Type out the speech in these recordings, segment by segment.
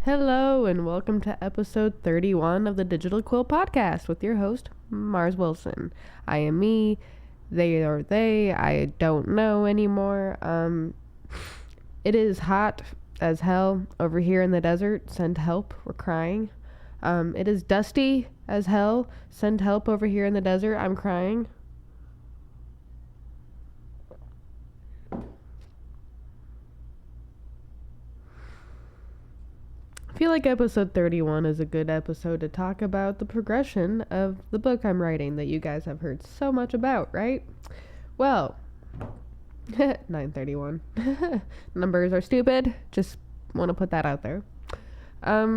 Hello, and welcome to episode 31 of the Digital Quill Podcast with your host, Mars Wilson. I am me, they are they, I don't know anymore. It is hot as hell over here in the desert. Send help, we're crying. It is dusty as hell. Send help over here in the desert, I'm crying. I feel like episode 31 is a good episode to talk about the progression of the book I'm writing that you guys have heard so much about, right? Well, 931. Numbers are stupid. Just want to put that out there. Uh,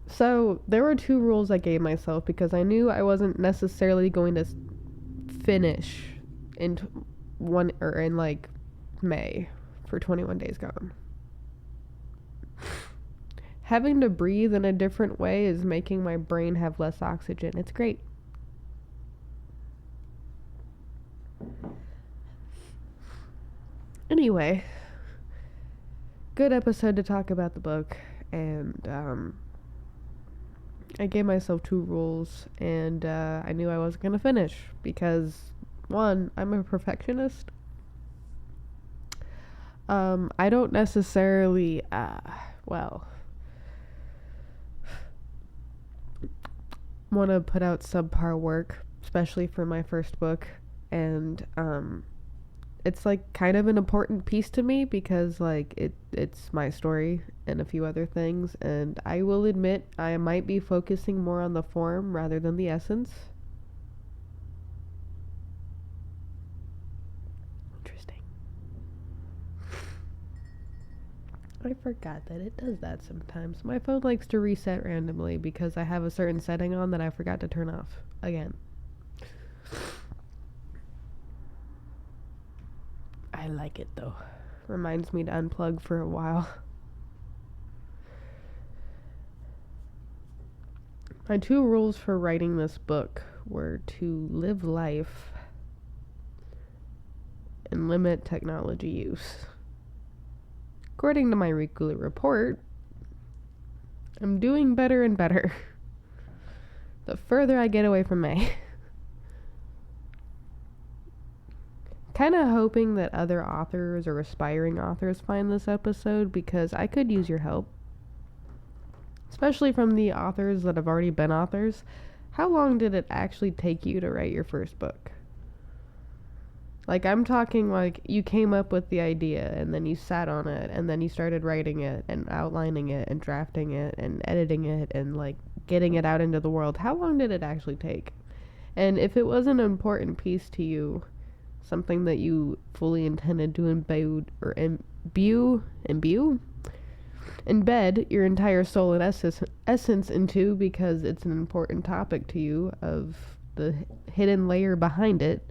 so there were two rules I gave myself because I knew I wasn't necessarily going to finish in May for 21 Days Gone. Having to breathe in a different way is making my brain have less oxygen. It's great. Anyway, good episode to talk about the book, and I gave myself two rules, and I knew I wasn't going to finish because, one, I'm a perfectionist. I don't necessarily, want to put out subpar work, especially for my first book, and it's like kind of an important piece to me because it's my story and a few other things, and I will admit I might be focusing more on the form rather than the essence. Interesting. I forgot that it does that sometimes. My phone likes to reset randomly because I have a certain setting on that I forgot to turn off again. I like it though. Reminds me to unplug for a while. My two rules for writing this book were to live life and limit technology use. According to my weekly report, I'm doing better and better the further I get away from May. Kind of hoping that other authors or aspiring authors find this episode because I could use your help. Especially from the authors that have already been authors. How long did it actually take you to write your first book? Like, I'm talking like you came up with the idea and then you sat on it and then you started writing it and outlining it and drafting it and editing it and like getting it out into the world. How long did it actually take? And if it was an important piece to you, something that you fully intended to embed your entire soul and essence into because it's an important topic to you of the hidden layer behind it.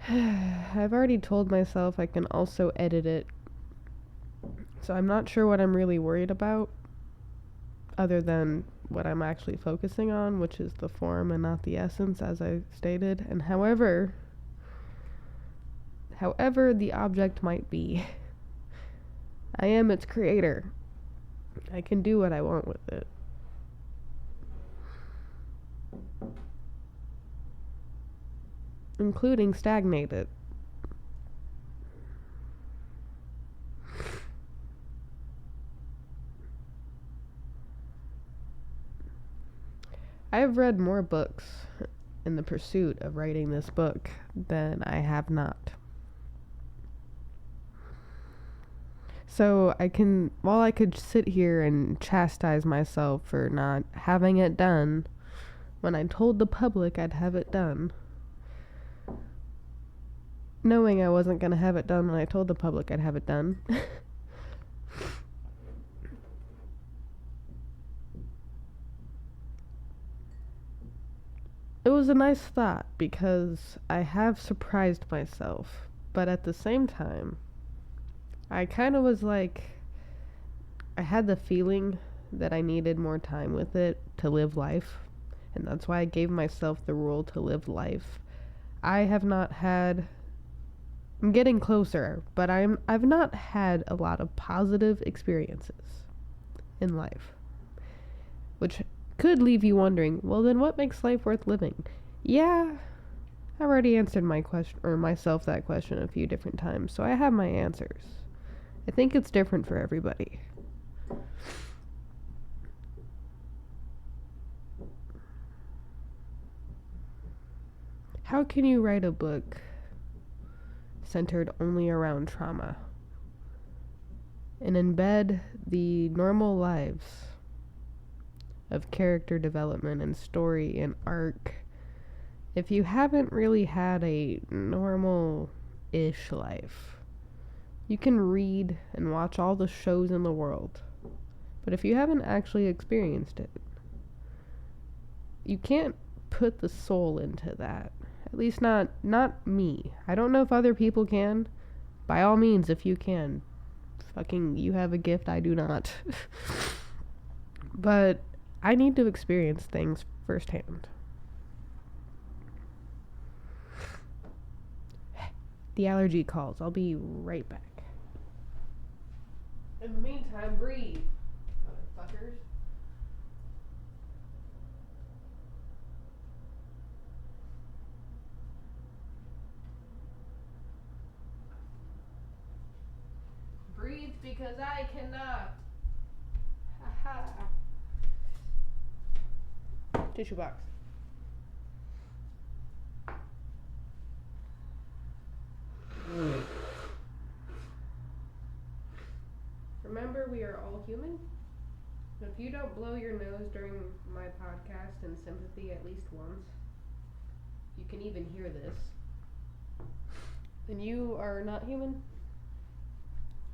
I've already told myself I can also edit it, so I'm not sure what I'm really worried about other than what I'm actually focusing on, which is the form and not the essence, as I stated. And however the object might be, I am its creator. I can do what I want with it. Including stagnate it. I've read more books in the pursuit of writing this book than I have not. So while I could sit here and chastise myself for not having it done when I told the public I'd have it done, knowing I wasn't going to have it done when I told the public I'd have it done. It was a nice thought because I have surprised myself, but at the same time, I kind of was like, I had the feeling that I needed more time with it to live life. And that's why I gave myself the rule to live life. I have not had I'm getting closer, but I've not had a lot of positive experiences in life, which could leave you wondering, well then what makes life worth living? Yeah, I've already answered my question or myself that question a few different times, so I have my answers. I think it's different for everybody. How can you write a book centered only around trauma and embed the normal lives of character development and story and arc if you haven't really had a normal-ish life? You can read and watch all the shows in the world, but if you haven't actually experienced it, you can't put the soul into that. At least not me. I don't know if other people can. By all means, if you can. Fucking, you have a gift, I do not. But I need to experience things firsthand. The allergy calls. I'll be right back. In the meantime, breathe, motherfuckers. Breathe because I cannot. Ha ha. Tissue box. Remember, we are all human. If you don't blow your nose during my podcast in sympathy at least once, you can even hear this, then you are not human.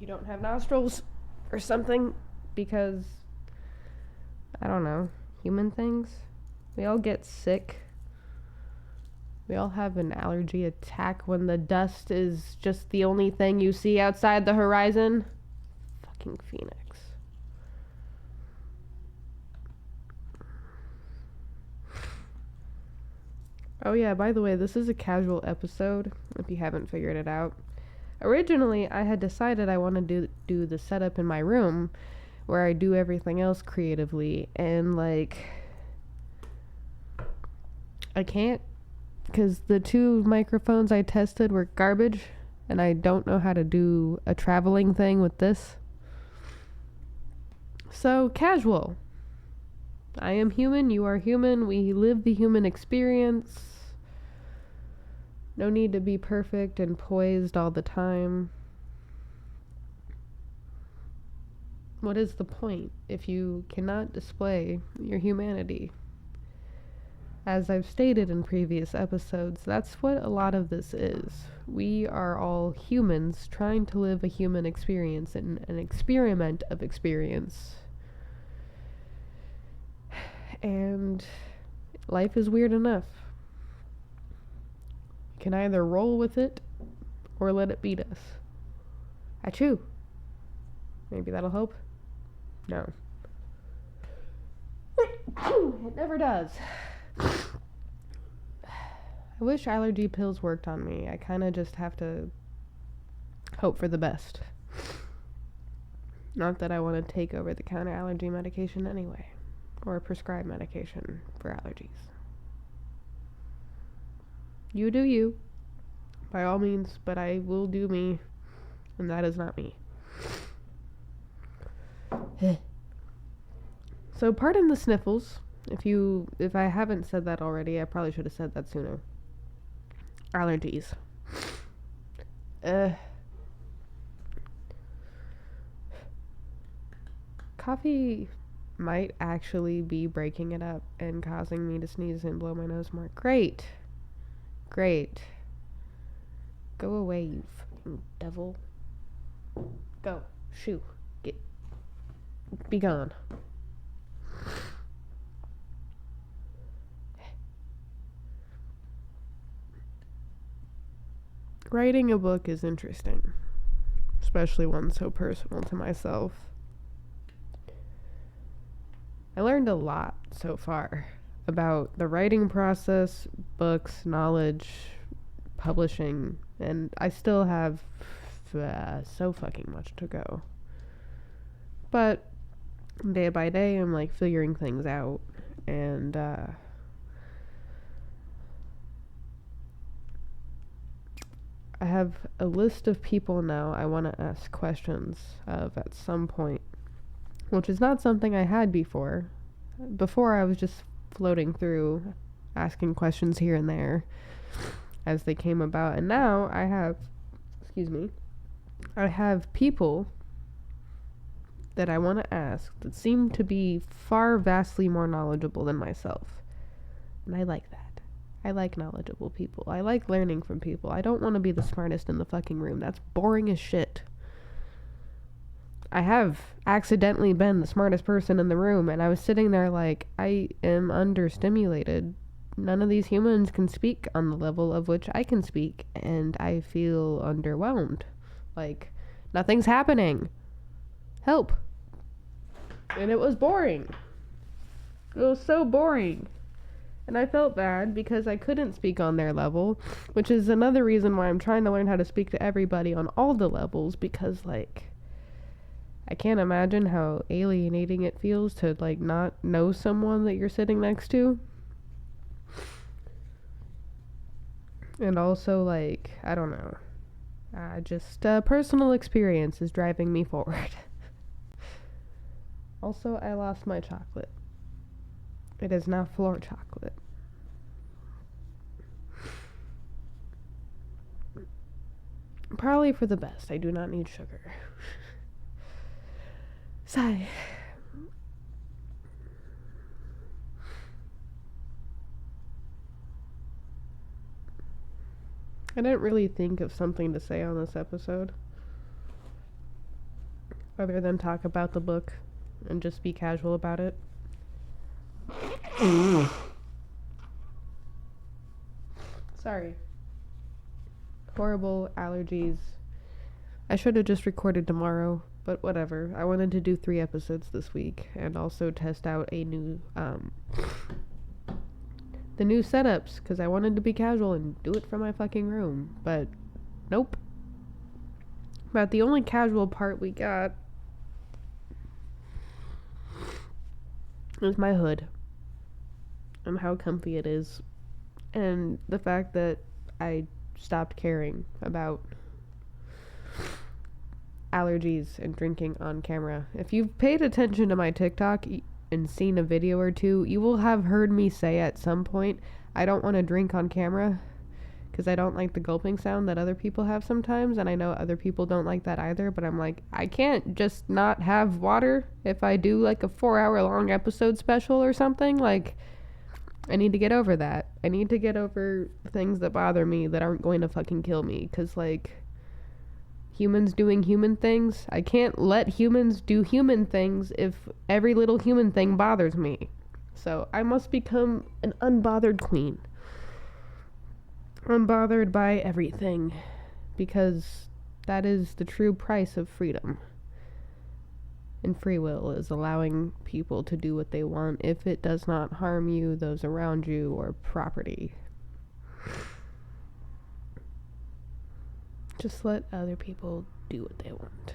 You don't have nostrils or something, because, I don't know, human things. We all get sick. We all have an allergy attack when the dust is just the only thing you see outside the horizon. Fucking Phoenix. Oh yeah, by the way, this is a casual episode, if you haven't figured it out. Originally, I had decided I wanted to do the setup in my room, where I do everything else creatively, and I can't, because the 2 microphones I tested were garbage, and I don't know how to do a traveling thing with this. So, casual. I am human, you are human, we live the human experience. No need to be perfect and poised all the time. What is the point if you cannot display your humanity? As I've stated in previous episodes, that's what a lot of this is. We are all humans trying to live a human experience and an experiment of experience. And life is weird enough. You can either roll with it or let it beat us. Achoo. Maybe that'll help? No. It never does. I wish allergy pills worked on me. I kind of just have to hope for the best. Not that I want to take over the counter allergy medication anyway, or prescribed medication for allergies. You do you, by all means, but I will do me, and that is not me. So pardon the sniffles. If I haven't said that already, I probably should have said that sooner. Allergies. Coffee might actually be breaking it up and causing me to sneeze and blow my nose more. Great. Go away, you fucking devil. Go. Shoo. Be gone. Writing a book is interesting, especially one so personal to myself. I learned a lot so far about the writing process, books, knowledge, publishing, and I still have so fucking much to go. But day by day, I'm like figuring things out, and I have a list of people now I want to ask questions of at some point, which is not something I had before. Before, I was just floating through, asking questions here and there as they came about, and now I have, I have people that I want to ask that seem to be far vastly more knowledgeable than myself. And I like that. I like knowledgeable people. I like learning from people. I don't want to be the smartest in the fucking room. That's boring as shit. I have accidentally been the smartest person in the room, and I was sitting there like, I am understimulated. None of these humans can speak on the level of which I can speak, and I feel underwhelmed. Like, nothing's happening. Help. And it was boring. It was so boring. And I felt bad because I couldn't speak on their level, which is another reason why I'm trying to learn how to speak to everybody on all the levels, because, like, I can't imagine how alienating it feels to, like, not know someone that you're sitting next to. And also, like, I don't know. Just personal experience is driving me forward. Also, I lost my chocolate. It is now floor chocolate. Probably for the best. I do not need sugar. Sigh. I didn't really think of something to say on this episode, other than talk about the book and just be casual about it. Sorry. Horrible allergies. I should have just recorded tomorrow, but whatever. I wanted to do 3 episodes this week and also test out a new, the new setups, because I wanted to be casual and do it from my fucking room, but nope. But the only casual part we got is my hood and how comfy it is, and the fact that I stopped caring about allergies and drinking on camera. If you've paid attention to my TikTok and seen a video or two, you will have heard me say at some point, I don't want to drink on camera because I don't like the gulping sound that other people have sometimes, and I know other people don't like that either, but I'm like, I can't just not have water if I do like a 4-hour long episode special or something. Like, I need to get over that. I need to get over things that bother me that aren't going to fucking kill me, because, like, humans doing human things, I can't let humans do human things if every little human thing bothers me. So I must become an unbothered queen. Unbothered by everything, because that is the true price of freedom. And free will is allowing people to do what they want if it does not harm you, those around you, or property. Just let other people do what they want.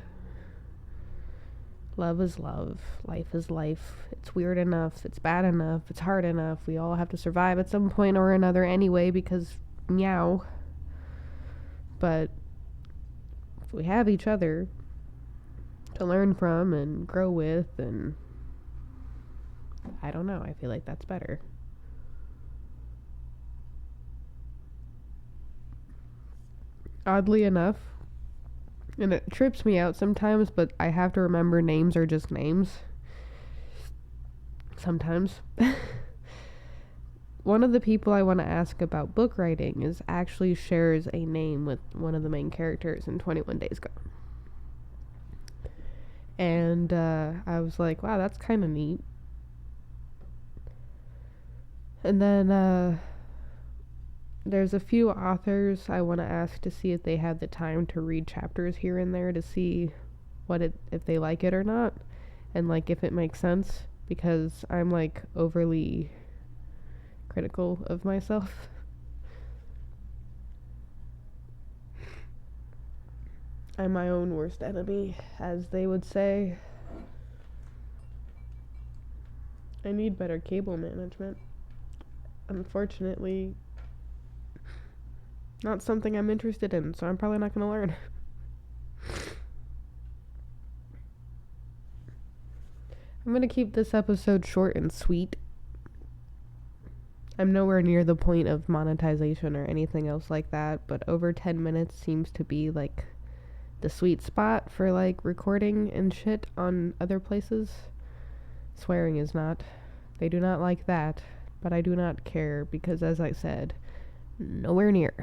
Love is love. Life is life. It's weird enough. It's bad enough. It's hard enough. We all have to survive at some point or another anyway, because meow. But if we have each other to learn from and grow with, and I don't know, I feel like that's better. Oddly enough, and it trips me out sometimes, but I have to remember names are just names. Sometimes. One of the people I want to ask about book writing is actually shares a name with one of the main characters in 21 Days Gone. And I was like, wow, that's kind of neat. And then there's a few authors I want to ask to see if they have the time to read chapters here and there to see if they like it or not, and like if it makes sense, because I'm like overly critical of myself. I'm my own worst enemy, as they would say. I need better cable management. Unfortunately, not something I'm interested in, so I'm probably not going to learn. I'm going to keep this episode short and sweet. I'm nowhere near the point of monetization or anything else like that, but over 10 minutes seems to be like the sweet spot for like recording and shit on other places. Swearing is not. They do not like that, but I do not care because, as I said, nowhere near.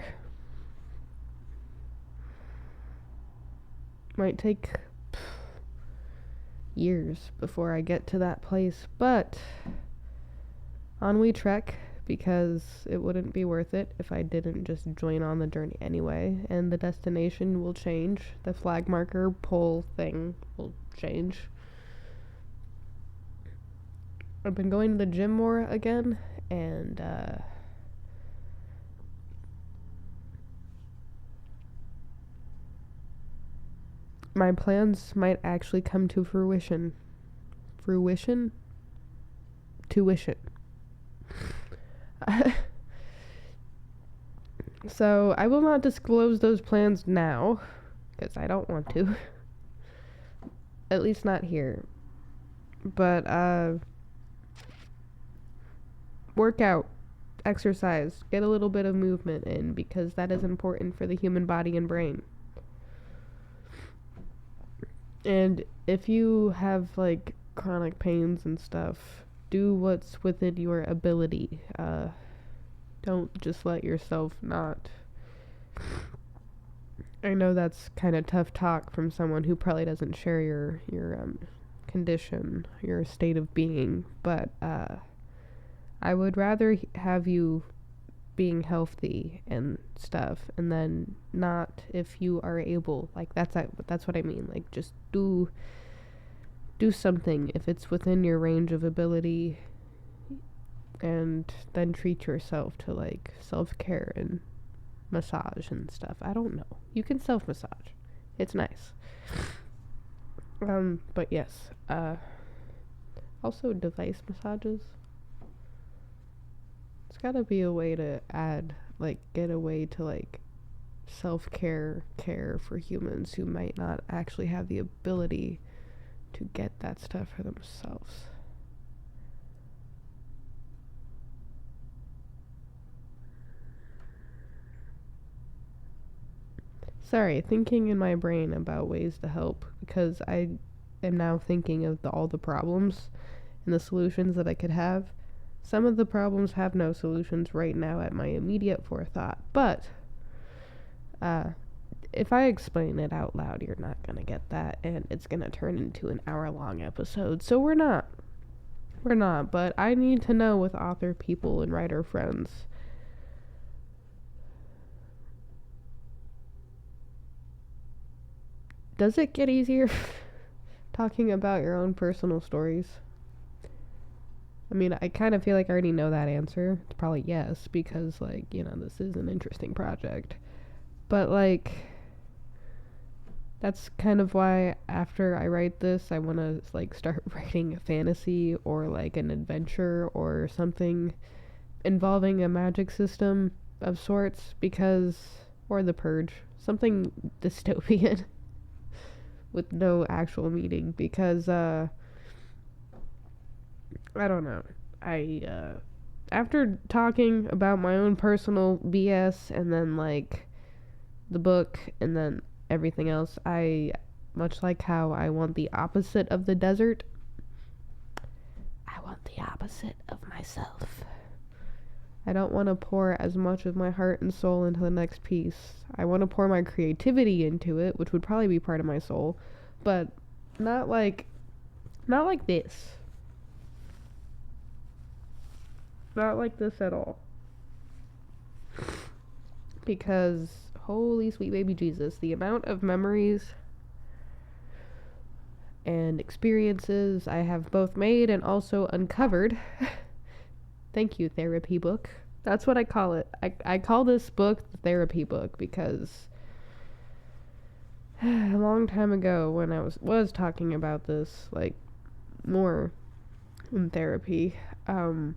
Might take years before I get to that place, but on we trek, because it wouldn't be worth it if I didn't just join on the journey anyway, and the destination will change. The flag marker pole thing will change. I've been going to the gym more again, and my plans might actually come to fruition. Tuition. So I will not disclose those plans now, because I don't want to. At least not here. But workout, exercise, get a little bit of movement in, because that is important for the human body and brain. And if you have like chronic pains and stuff, do what's within your ability. Don't just let yourself not. I know that's kind of tough talk from someone who probably doesn't share your condition, your state of being, but I would rather have you being healthy and stuff, and then not if you are able. Like that's what I mean. Like just do something if it's within your range of ability, and then treat yourself to like self-care and massage and stuff. I don't know. You can self-massage. It's nice. But yes. Also device massages. It's gotta be a way to get a way to like self-care for humans who might not actually have the ability to get that stuff for themselves. Sorry, thinking in my brain about ways to help, because I am now thinking of all the problems and the solutions that I could have. Some of the problems have no solutions right now at my immediate forethought, but if I explain it out loud, you're not gonna get that, and it's gonna turn into an hour-long episode, so we're not, but I need to know with author people and writer friends. Does it get easier talking about your own personal stories? I mean, I kind of feel like I already know that answer. It's probably yes, because, like, this is an interesting project. But, like, that's kind of why after I write this, I want to, like, start writing a fantasy or, like, an adventure or something involving a magic system of sorts, or The Purge, something dystopian. With no actual meaning, because I don't know. After talking about my own personal BS and then like the book and then everything else, much like how I want the opposite of the desert, I want the opposite of myself. I don't want to pour as much of my heart and soul into the next piece. I want to pour my creativity into it, which would probably be part of my soul, but not like this. Not like this at all. Because, holy sweet baby Jesus, the amount of memories and experiences I have both made and also uncovered. Thank you, therapy book. That's what I call it. I call this book the therapy book because a long time ago when I was talking about this, like, more in therapy, I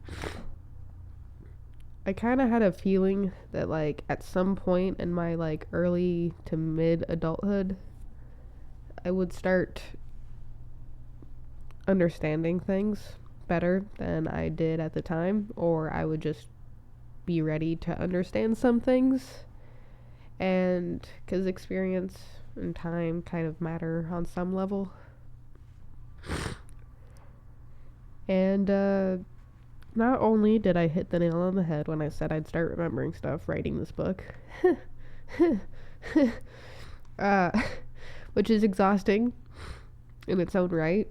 kind of had a feeling that, like, at some point in my, like, early to mid adulthood, I would start understanding things better than I did at the time, or I would just be ready to understand some things. And because experience and time kind of matter on some level. And not only did I hit the nail on the head when I said I'd start remembering stuff writing this book, uh, which is exhausting in its own right,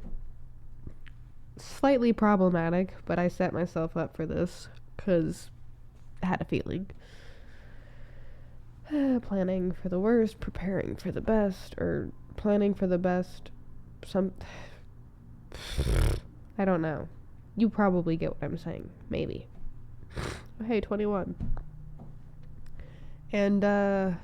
slightly problematic, but I set myself up for this because I had a feeling. Planning for the worst, preparing for the best, or planning for the best, I don't know. You probably get what I'm saying. Maybe. Oh, hey, 21. And, I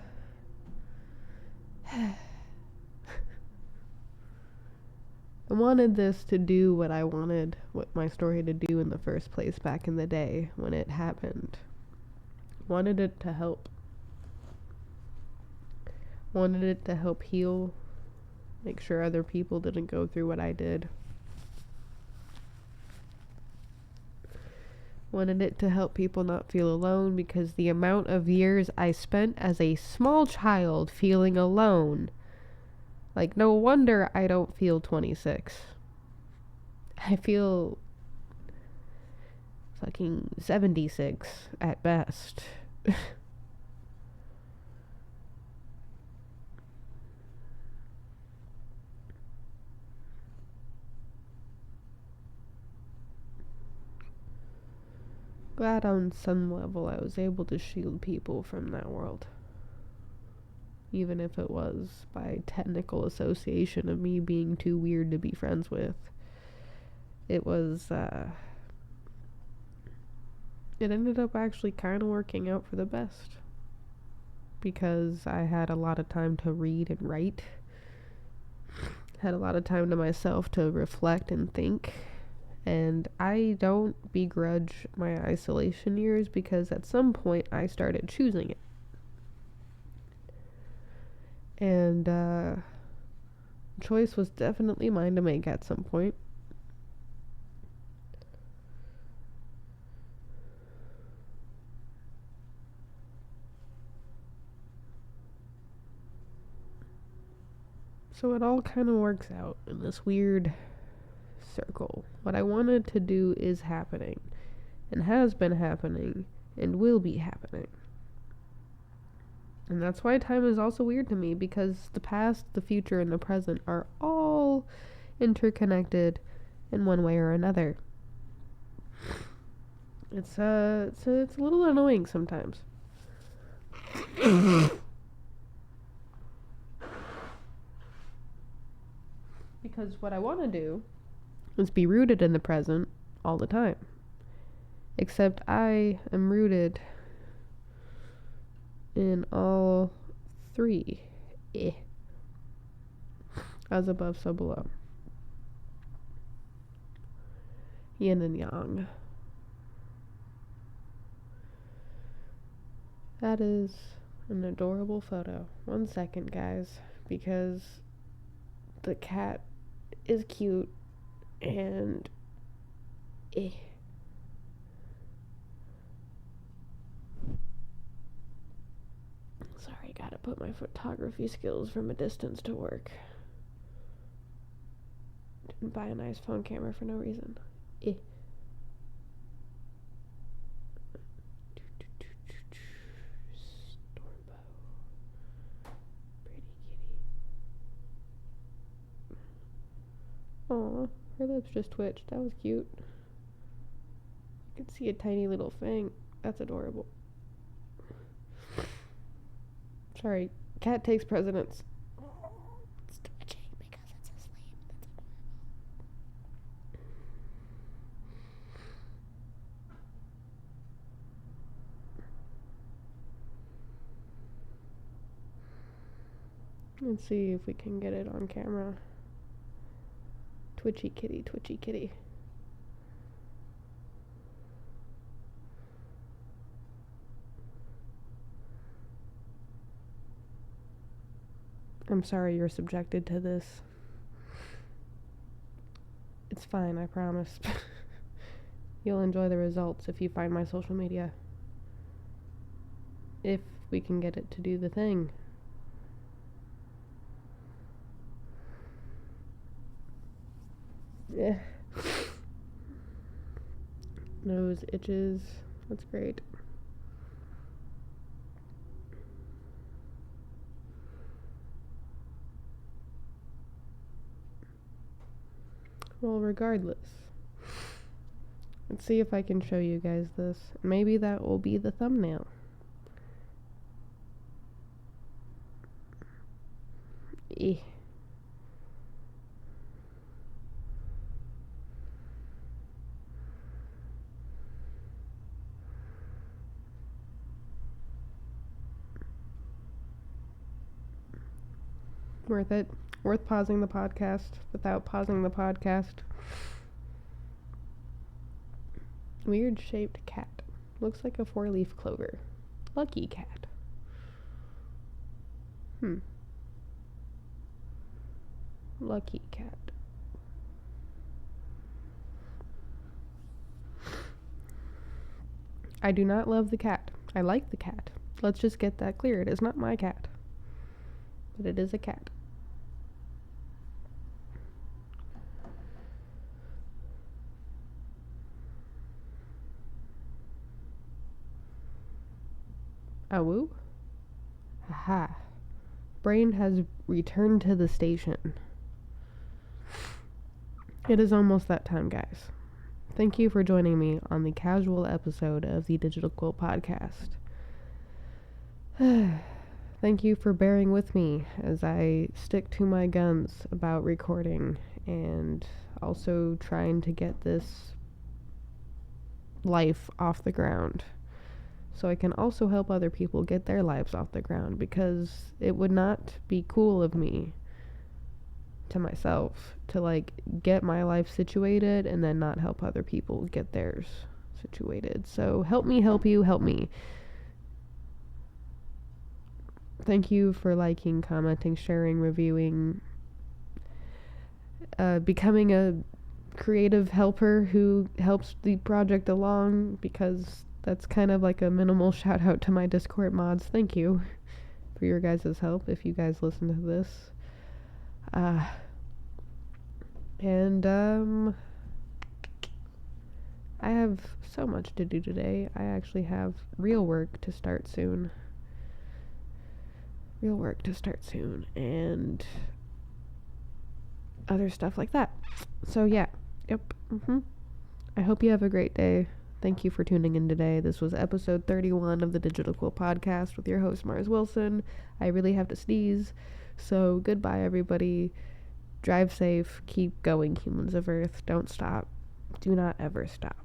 wanted this to do what I wanted my story to do in the first place back in the day when it happened. Wanted it to help. Wanted it to help heal. Make sure other people didn't go through what I did. Wanted it to help people not feel alone, because the amount of years I spent as a small child feeling alone, like, no wonder I don't feel 26. I feel fucking 76 at best. Glad on some level I was able to shield people from that world. Even if it was by technical association of me being too weird to be friends with. It was, it ended up actually kind of working out for the best. Because I had a lot of time to read and write. Had a lot of time to myself to reflect and think. And I don't begrudge my isolation years, because at some point I started choosing it. And choice was definitely mine to make at some point. So it all kind of works out in this weird circle. What I wanted to do is happening, and has been happening, and will be happening. And that's why time is also weird to me, because the past, the future, and the present are all interconnected in one way or another. It's a little annoying sometimes. Because what I want to do is be rooted in the present all the time. Except I am rooted in all three. As above, so below. Yin and yang. That is an adorable photo. 1 second, guys, because the cat is cute and Sorry, gotta put my photography skills from a distance to work. Didn't buy a nice phone camera for no reason. Stormbow. Pretty kitty. Aw, her lips just twitched. That was cute. You could see a tiny little fang. That's adorable. Sorry, cat takes precedence. Stretching because it's asleep. Let's see if we can get it on camera. Twitchy kitty, twitchy kitty. I'm sorry you're subjected to this. It's fine, I promise. You'll enjoy the results if you find my social media. If we can get it to do the thing. Yeah. Nose itches. That's great. Well, regardless. Let's see if I can show you guys this. Maybe that will be the thumbnail. Eh. Worth it. Worth pausing the podcast without pausing the podcast. Weird shaped cat. Looks like a 4-leaf clover. Lucky cat. Lucky cat. I do not love the cat. I like the cat. Let's just get that clear. It is not my cat. But it is a cat. Awoo? Aha. Brain has returned to the station. It is almost that time, guys. Thank you for joining me on the casual episode of the Digital Quill Podcast. Thank you for bearing with me as I stick to my guns about recording and also trying to get this life off the ground so I can also help other people get their lives off the ground, because it would not be cool of me to myself to get my life situated and then not help other people get theirs situated. So help me help you, help me. Thank you for liking, commenting, sharing, reviewing, becoming a creative helper who helps the project along, because that's kind of like a minimal shout out to my Discord mods. Thank you for your guys' help if you guys listen to this. I have so much to do today. I actually have real work to start soon. And other stuff like that. So yeah, yep. I hope you have a great day. Thank you for tuning in today. This was episode 31 of the Digital Quill Podcast with your host, Mars Wilson. I really have to sneeze, so goodbye, everybody. Drive safe. Keep going, humans of Earth. Don't stop. Do not ever stop.